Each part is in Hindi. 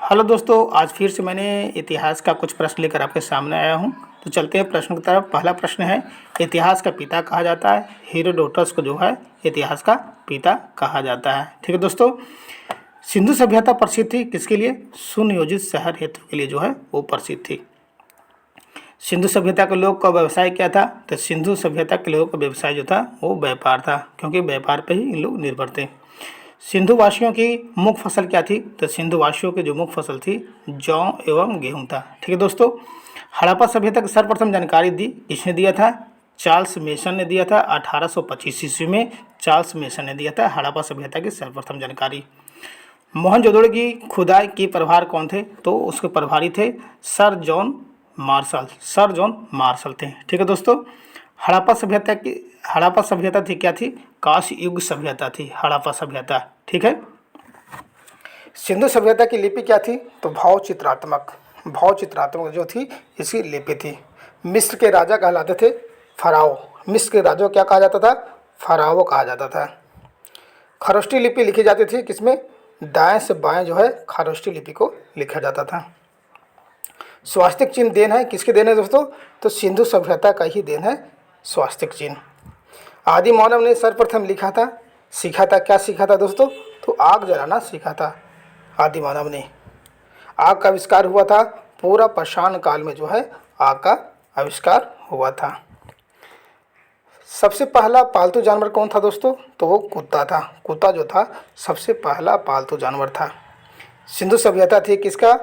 हेलो दोस्तों, आज फिर से मैंने इतिहास का कुछ प्रश्न लेकर आपके सामने आया हूं। तो चलते हैं प्रश्न की तरफ। पहला प्रश्न है, इतिहास का पिता कहा जाता है। हेरोडोटस को जो है इतिहास का पिता कहा जाता है। ठीक है दोस्तों। सिंधु सभ्यता प्रसिद्ध थी किसके लिए? सुनियोजित शहर हेतु के लिए जो है वो प्रसिद्ध थी। सिंधु सभ्यता के लोग का व्यवसाय क्या था? तो सिंधु सभ्यता के लोगों का व्यवसाय जो था वो व्यापार था, क्योंकि व्यापार पर ही इन लोग निर्भर थे। सिंधु वासियों की मुख्य फसल क्या थी? तो सिंधु वासियों की जो मुख्य फसल थी जौ एवं गेहूं था। ठीक है दोस्तों। हड़प्पा सभ्यता की सर्वप्रथम जानकारी दी किसने दिया था? चार्ल्स मेसन ने दिया था। 1825 ईस्वी में चार्ल्स मेसन ने दिया था हड़प्पा सभ्यता की सर्वप्रथम जानकारी। मोहनजोदड़ो की खुदाई की प्रभार कौन थे? तो उसके प्रभारी थे sir John Marshall. Sir John Marshall थे। ठीक है दोस्तों। हड़प्पा सभ्यता थी क्या थी? कांस्य युग सभ्यता थी हड़प्पा सभ्यता। ठीक है। सिंधु सभ्यता की लिपि क्या थी? तो भाव चित्रात्मक जो थी इसकी लिपि थी। मिस्र के राजा कहलाते थे फराओ। मिस्र के राजा को क्या कहा जाता था? फराओ कहा जाता था। खरोष्टी लिपि लिखी जाती थी किसमें? दाएं से बाएं जो है खरोष्टी लिपि को लिखा जाता था। स्वास्तिक चिन्ह देन है किसके देन है दोस्तों? तो सिंधु सभ्यता का ही देन है स्वास्तिक चिन्ह। आदि मानव ने सर्वप्रथम लिखा था, सीखा था, क्या सीखा था दोस्तों? तो आग जलाना सीखा था आदि मानव ने। आग का आविष्कार हुआ था पूरा पाषाण काल में जो है आग का आविष्कार हुआ था। सबसे पहला पालतू जानवर कौन था दोस्तों? तो वो कुत्ता था। कुत्ता जो था सबसे पहला पालतू जानवर था। सिंधु सभ्यता थी किसका?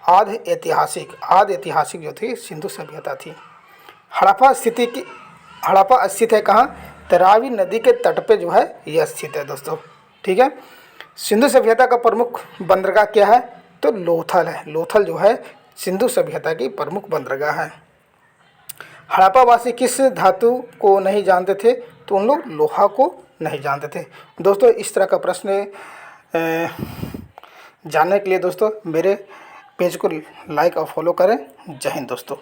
आदि ऐतिहासिक जो थी सिंधु सभ्यता थी। हड़प्पा स्थित है कहाँ? तो रावी नदी के तट पे जो है यह स्थित है दोस्तों। ठीक है। सिंधु सभ्यता का प्रमुख बंदरगाह क्या है? तो लोथल है। लोथल जो है सिंधु सभ्यता की प्रमुख बंदरगाह है। हड़प्पा वासी किस धातु को नहीं जानते थे? तो उन लोग लोहा को नहीं जानते थे। दोस्तों इस तरह का प्रश्न जानने के लिए दोस्तों मेरे पेज को लाइक और फॉलो करें। जय हिंद दोस्तों।